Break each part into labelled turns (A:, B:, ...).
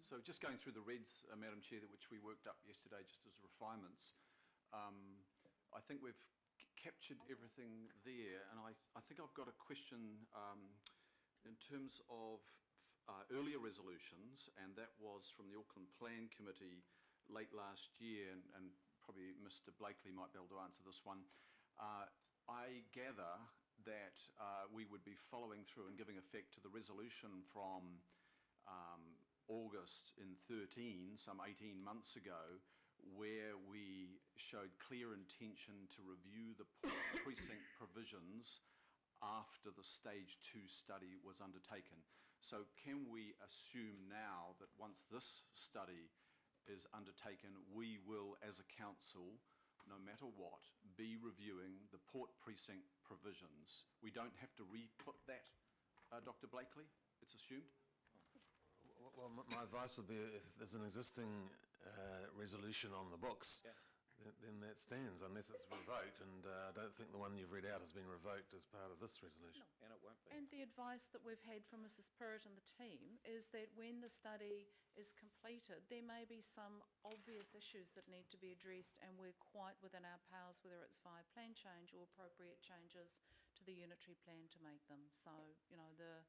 A: So just going through the reds, Madam Chair, which we worked up yesterday just as refinements, I think we've captured everything there, and I think I've got a question in terms of earlier resolutions, and that was from the Auckland Plan Committee late last year, and probably Mr. Blakely might be able to answer this one. I gather that we would be following through and giving effect to the resolution from August in 13, some 18 months ago, where we showed clear intention to review the precinct provisions after the stage 2 study was undertaken. So can we assume now that once this study is undertaken, we will, as a council, no matter what, be reviewing the port precinct provisions? We don't have to re-put that, Dr. Blakely, it's assumed?
B: Well, my advice would be if there's an existing resolution on the books, then that stands unless it's revoked, and I don't think the one you've read out has been revoked as part of this resolution.
C: No. And it won't be.
D: And the advice that we've had from Mrs. Pruitt and the team is that when the study is completed, there may be some obvious issues that need to be addressed, and we're quite within our powers, whether it's via plan change or appropriate changes to the unitary plan to make them. So, you know, the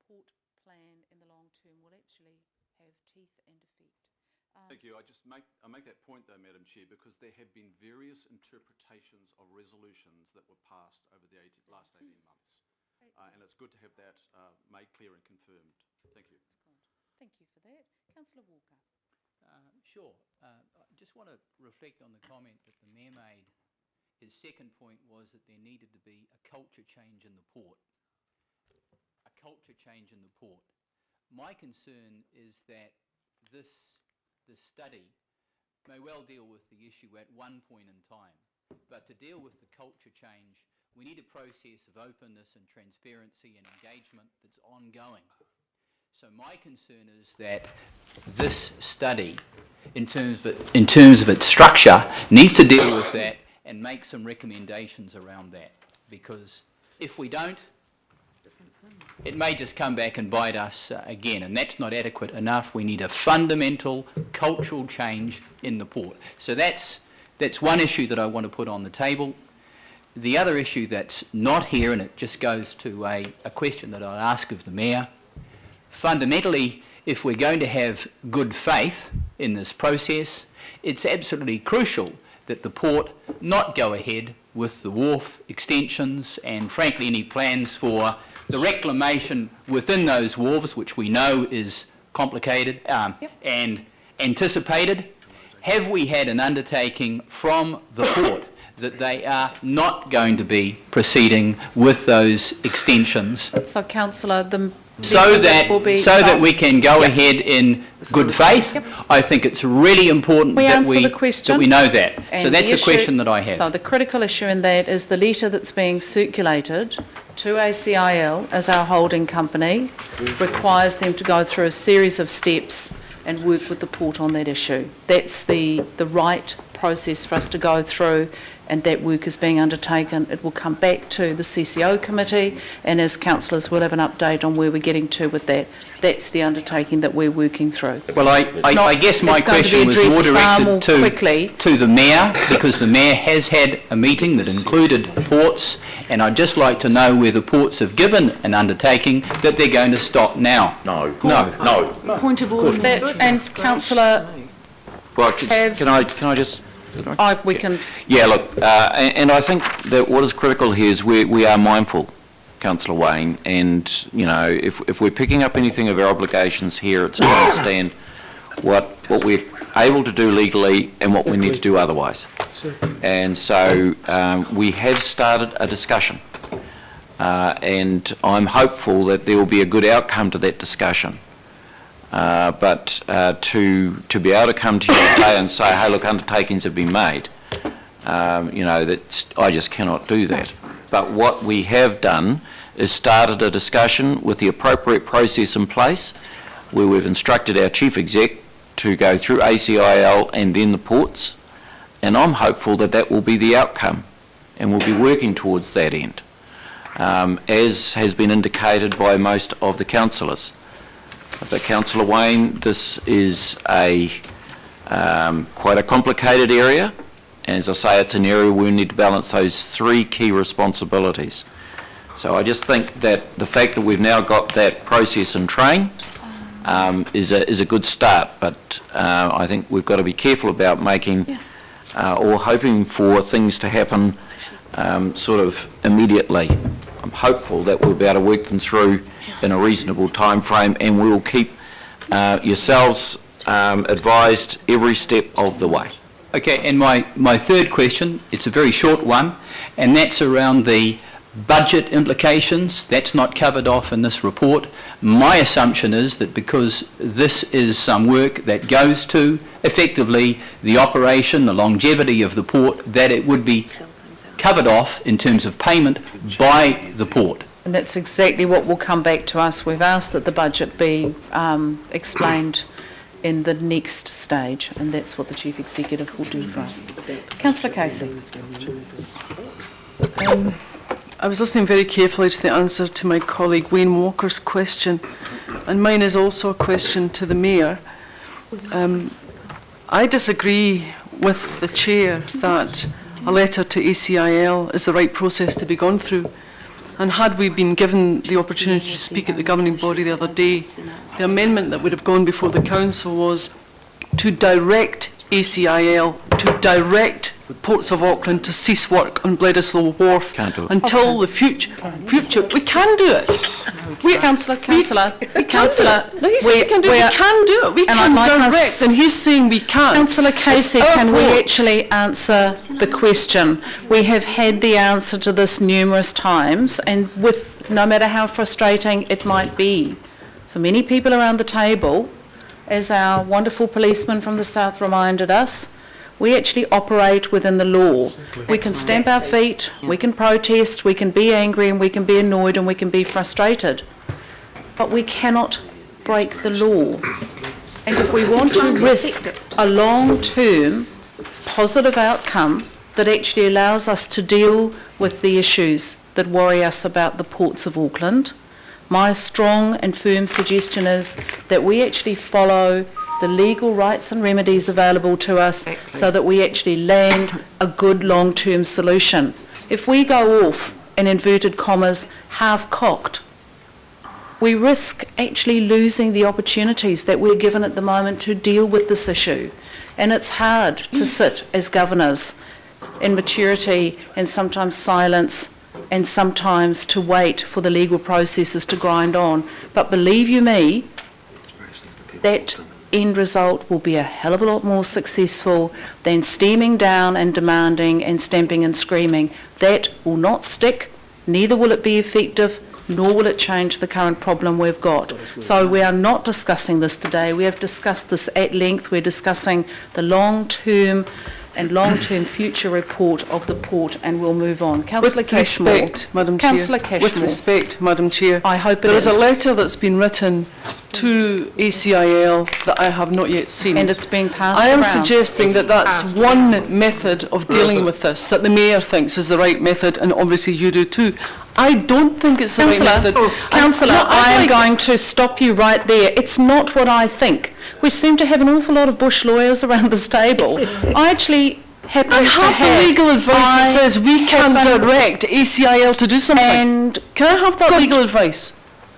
D: port plan in the long term will actually have teeth and effect.
A: Thank you. I make that point though, Madam Chair, because there have been various interpretations of resolutions that were passed over the last 18 months. And it's good to have that made clear and confirmed. Thank you.
D: Thank you for that. Councillor Walker.
C: Sure. I just want to reflect on the comment that the Mayor made. His second point was that there needed to be a culture change in the port. A culture change in the port. My concern is that this study may well deal with the issue at one point in time, but to deal with the culture change, we need a process of openness and transparency and engagement that's ongoing. So my concern is that this study, in terms of its structure, needs to deal with that and make some recommendations around that, because if we don't, it may just come back and bite us again, and that's not adequate enough. We need a fundamental cultural change in the port. So that's one issue that I want to put on the table. The other issue that's not here, and it just goes to a question that I'll ask of the Mayor. Fundamentally, if we're going to have good faith in this process, it's absolutely crucial that the port not go ahead with the wharf extensions and, frankly, any plans for the reclamation within those wharves, which we know is complicated and anticipated. Have we had an undertaking from the port that they are not going to be proceeding with those extensions?
D: So, Councillor,
C: so that we can go ahead in good faith. I think it's really important that we know that. And so that's a question that I have.
D: So the critical issue in that is the letter that's being circulated to ACIL as our holding company requires them to go through a series of steps and work with the port on that issue. That's the right process for us to go through, and that work is being undertaken. It will come back to the CCO committee, and as councillors we'll have an update on where we're getting to with that. That's the undertaking that we're working through.
C: Well, I guess my question was more directed to the Mayor, because the Mayor has had a meeting that included ports, and I'd just like to know where the ports have given an undertaking that they're going to stop now.
E: No.
D: Point of order. And Councillor,
E: well, can I just...
D: we can...
E: Yeah, look, and I think that what is critical here is we are mindful, Councillor Wayne, and, you know, if we're picking up anything of our obligations here, it's to understand what we're able to do legally and what we need to do otherwise. And so we have started a discussion, and I'm hopeful that there will be a good outcome to that discussion. But to be able to come to you today and say, hey, look, undertakings have been made, you know, I just cannot do that. But what we have done is started a discussion with the appropriate process in place, where we've instructed our Chief Exec to go through ACIL and then the ports, and I'm hopeful that that will be the outcome, and we'll be working towards that end, as has been indicated by most of the councillors. But Councillor Wayne, this is quite a complicated area. And as I say, it's an area where we need to balance those three key responsibilities. So I just think that the fact that we've now got that process in train is a good start, but I think we've got to be careful about making or hoping for things to happen sort of immediately. I'm hopeful that we'll be able to work them through in a reasonable time frame, and we will keep yourselves advised every step of the way.
C: Okay, and my third question, it's a very short one, and that's around the budget implications. That's not covered off in this report. My assumption is that because this is some work that goes to effectively the operation, the longevity of the port, that it would be covered off in terms of payment by the port.
D: And that's exactly what will come back to us. We've asked that the budget be explained in the next stage, and that's what the Chief Executive will do for us. Councillor Casey.
F: I was listening very carefully to the answer to my colleague Wayne Walker's question, and mine is also a question to the Mayor. I disagree with the Chair that a letter to ACIL is the right process to be gone through. And had we been given the opportunity to speak at the governing body the other day, the amendment that would have gone before the Council was to direct ACIL, to direct Ports of Auckland to cease work on Bledisloe Wharf until the future. We can do it.
D: Councillor,
F: we can do it. We can do it. We can direct, and he's saying we can't.
D: Councillor Casey, can we actually answer the question? We have had the answer to this numerous times, and with no matter how frustrating it might be for many people around the table, as our wonderful policeman from the south reminded us, we actually operate within the law. We can stamp our feet, we can protest, we can be angry, and we can be annoyed, and we can be frustrated. But we cannot break the law. And if we want to risk a long-term positive outcome that actually allows us to deal with the issues that worry us about the ports of Auckland, my strong and firm suggestion is that we actually follow the legal rights and remedies available to us so that we actually land a good long-term solution. If we go off, in inverted commas, half-cocked, we risk actually losing the opportunities that we're given at the moment to deal with this issue. And it's hard to sit as governors in maturity and sometimes silence and sometimes to wait for the legal processes to grind on. But believe you me, that end result will be a hell of a lot more successful than steaming down and demanding and stamping and screaming. That will not stick, neither will it be effective, nor will it change the current problem we've got. So we are not discussing this today. We have discussed this at length. We're discussing the long-term future report of the port, and we'll move on. Councillor Cashmore.
F: With respect, Madam Chair.
D: Councillor Cashmore.
F: With respect, Madam Chair.
D: I hope it
F: there
D: is.
F: There is a letter that's been written to ACIL that I have not yet seen.
D: And it's being passed
F: I am
D: around.
F: suggesting that that's one method of dealing with this, that the Mayor thinks is the right method, and obviously you do too. I don't think it's the right method.
D: Councillor, I am going to stop you right there. It's not what I think. We seem to have an awful lot of bush lawyers around this table. I actually happen to have
F: the legal advice that says we can direct ACIL to do something.
D: And
F: can I have that legal advice?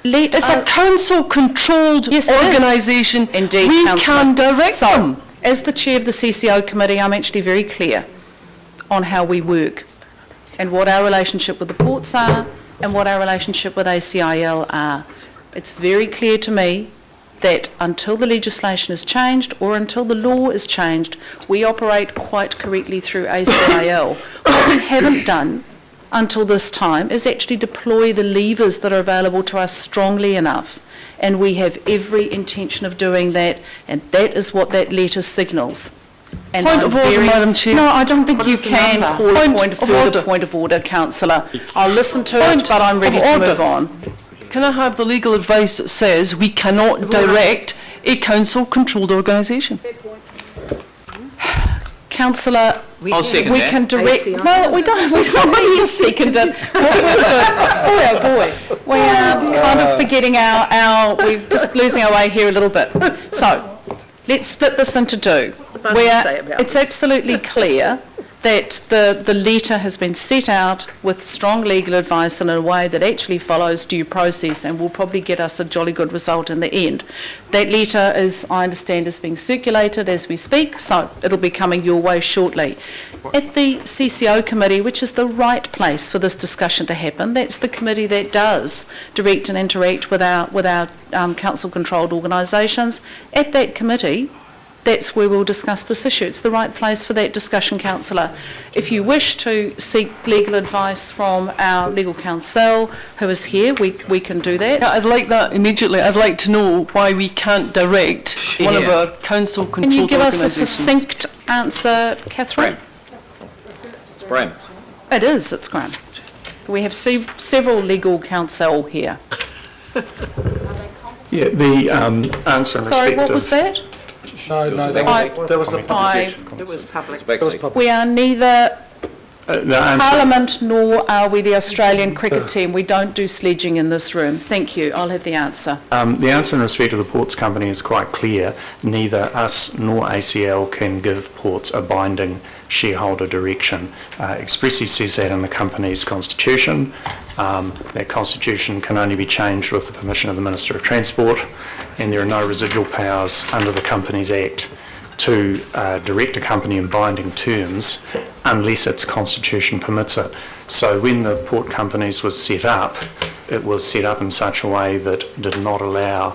F: It's a council-controlled organisation.
D: Indeed,
F: we
D: Councillor.
F: can direct them.
D: As the chair of the CCO committee, I'm actually very clear on how we work and what our relationship with the ports are and what our relationship with ACIL are. It's very clear to me that until the legislation is changed or until the law is changed, we operate quite correctly through ACIL. What we haven't done until this time is actually deploy the levers that are available to us strongly enough. And we have every intention of doing that, and that is what that letter signals. And
F: point of order, Madam Chair.
D: No, I don't think you can call a point of order, Councillor. I'll listen to it, but I'm ready to move on.
F: Can I have the legal advice that says we cannot direct a council-controlled organisation?
D: Councillor,
C: I'll second
D: We
C: that.
D: can direct,
G: ACI.
D: well, we don't, it's not me to second it. What we'll do, boy, we are kind of forgetting we're just losing our way here a little bit. So, let's split this into two.
G: What does it say about
D: It's
G: this?
D: absolutely clear that the letter has been set out with strong legal advice in a way that actually follows due process and will probably get us a jolly good result in the end. That letter, as I understand, is being circulated as we speak, so it'll be coming your way shortly. At the CCO committee, which is the right place for this discussion to happen, that's the committee that does direct and interact with our council-controlled organisations. At that committee, that's where we'll discuss this issue. It's the right place for that discussion, councillor. If you wish to seek legal advice from our legal counsel, who is here, we can do that.
F: Yeah, I'd like that immediately. I'd like to know why we can't direct one of our council-controlled
D: Can you give us a
F: organisations.
D: succinct answer, Catherine?
E: It's Graham.
D: It is, it's Graham. We have several legal counsel here.
H: Yeah, the answer in
D: Sorry,
H: respect
D: what
H: of...
D: was that?
A: No,
H: that was the
G: It was public.
D: We are neither
H: the answer.
D: Parliament nor are we the Australian cricket team. We don't do sledging in this room. Thank you. I'll have the answer.
H: The answer in respect of the Ports Company is quite clear. Neither us nor ACL can give Ports a binding shareholder direction. Expressly says that in the company's constitution. That constitution can only be changed with the permission of the Minister of Transport, and there are no residual powers under the Companies Act to direct a company in binding terms unless its constitution permits it. So when the Port Companies was set up, it was set up in such a way that did not allow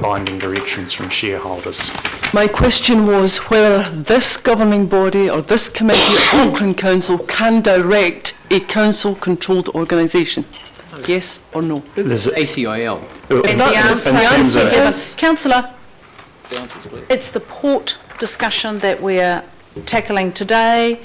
H: binding directions from shareholders.
F: My question was whether this governing body or this committee at Auckland Council can direct a council-controlled organisation. Yes or no?
C: It's ACIL.
D: And the answer
F: terms of-
D: given.
F: Yes.
D: Councillor,
E: The answer's clear.
D: it's the port discussion that we're tackling today.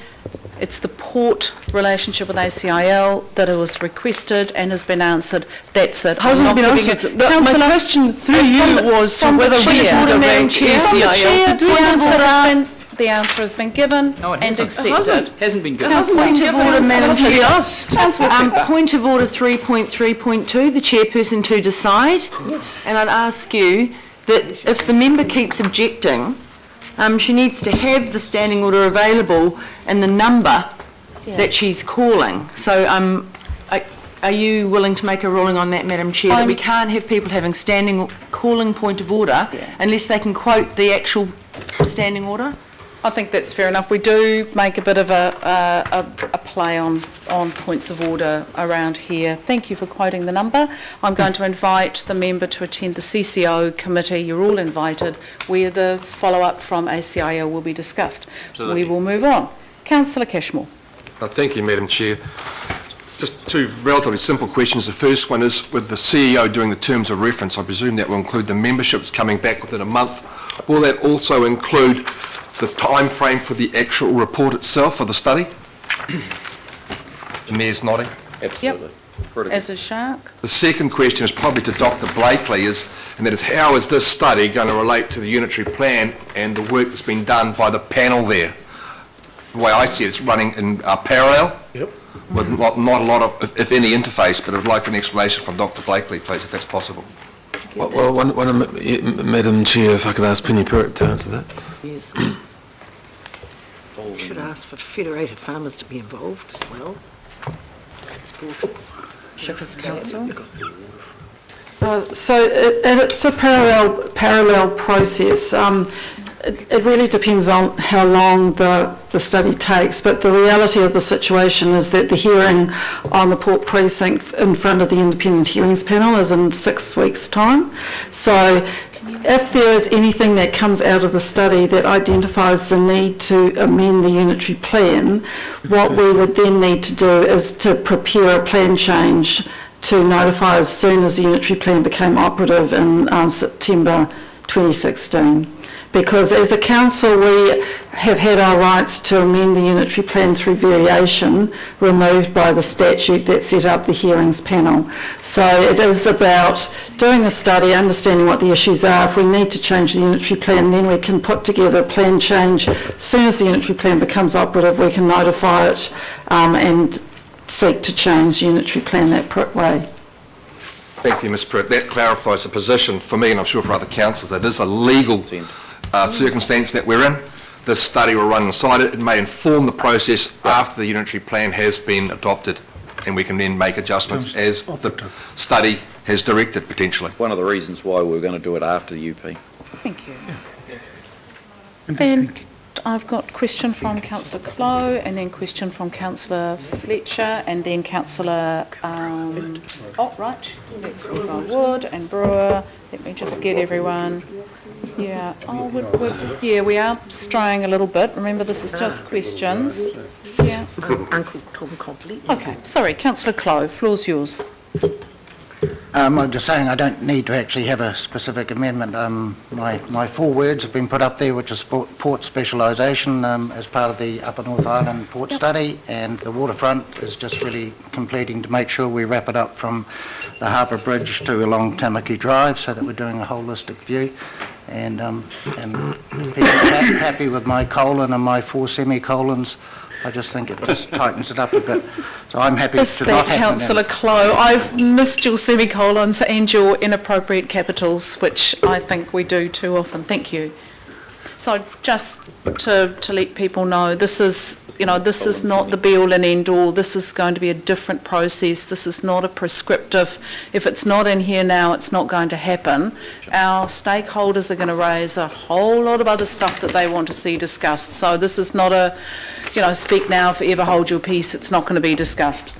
D: It's the port relationship with ACIL that it was requested and has been answered. That's it. I'm
F: Hasn't
D: not
F: been
D: giving
F: answered.
D: it-
F: My
D: Councillor,
F: question through
D: from
F: you
D: the-
F: was to
D: from the
F: whether we
D: chair.
F: can
D: From the
F: direct
D: chair,
F: ACIL to do that.
D: the answer has been given
C: No, it
D: and
C: hasn't.
D: accepted.
C: Hasn't been good.
G: Point of order, Madam Chair.
D: Councillor Pepper.
G: Point of order 3.3.2, the chairperson to decide. And I'd ask you that if the member keeps objecting, she needs to have the standing order available and the number that she's calling. So are you willing to make a ruling on that, Madam Chair, that we can't have people having calling point of order unless they can quote the actual standing order?
D: I think that's fair enough. We do make a bit of a play on points of order around here. Thank you for quoting the number. I'm going to invite the member to attend the CCO committee. You're all invited, where the follow-up from ACIL will be discussed. We will move on. Councillor Cashmore.
I: Thank you, Madam Chair. Just two relatively simple questions. The first one is, with the CEO doing the terms of reference, I presume that will include the memberships coming back within a month. Will that also include the time frame for the actual report itself for the study? The Mayor's nodding.
E: Absolutely. Critical.
D: As a shark.
I: The second question is probably to Dr Blakely, and that is, how is this study going to relate to the unitary plan and the work that's been done by the panel there? The way I see it, it's running in parallel. Yep. With not a lot of, if any, interface, but I'd like an explanation from Dr Blakely, please, if that's possible.
B: Well, Madam Chair, if I could ask Penny Perrott to answer that.
G: Yes. Should ask for Federated Farmers to be involved as well. Exporters. Shippers Council.
J: So it's a parallel process. It really depends on how long the study takes, but the reality of the situation is that the hearing on the Port Precinct in front of the Independent Hearings Panel is in 6 weeks' time. So if there is anything that comes out of the study that identifies the need to amend the unitary plan, what we would then need to do is to prepare a plan change to notify as soon as the unitary plan became operative in September 2016. Because as a council, we have had our rights to amend the unitary plan through variation removed by the statute that set up the hearings panel. So it is about doing a study, understanding what the issues are. If we need to change the unitary plan, then we can put together a plan change. As soon as the unitary plan becomes operative, we can notify it and seek to change the unitary plan that way.
I: Thank you, Ms. Pruitt. That clarifies the position for me, and I'm sure for other councillors, that it is a legal circumstance that we're in. This study will run inside it. It may inform the process after the unitary plan has been adopted, and we can then make adjustments as the study has directed, potentially.
E: One of the reasons why we're going to do it after the UP.
D: Thank you. And I've got question from Councillor Clow, and then question from Councillor Fletcher, and then Councillor, let's go Wood and Brewer. Let me just get everyone. Yeah, we are straying a little bit. Remember, this is just questions. Yeah.
K: Uncle Tom Copley.
D: Okay, sorry, Councillor Clow, floor's yours.
K: I'm just saying I don't need to actually have a specific amendment. My 4 words have been put up there, which is port specialisation as part of the Upper North Island port study, and the waterfront is just really completing to make sure we wrap it up from the Harbour Bridge to along Tamaki Drive, so that we're doing a holistic view. And people are happy with my colon and my 4 semicolons. I just think it just tightens it up a bit. So I'm happy to not have
D: Councillor Clow, I've missed your semicolons and your inappropriate capitals, which I think we do too often. Thank you. So just to let people know, this is not the be-all and end-all. This is going to be a different process. This is not a prescriptive, if it's not in here now, it's not going to happen. Our stakeholders are going to raise a whole lot of other stuff that they want to see discussed. So this is not a, speak now, forever hold your peace. It's not going to be discussed.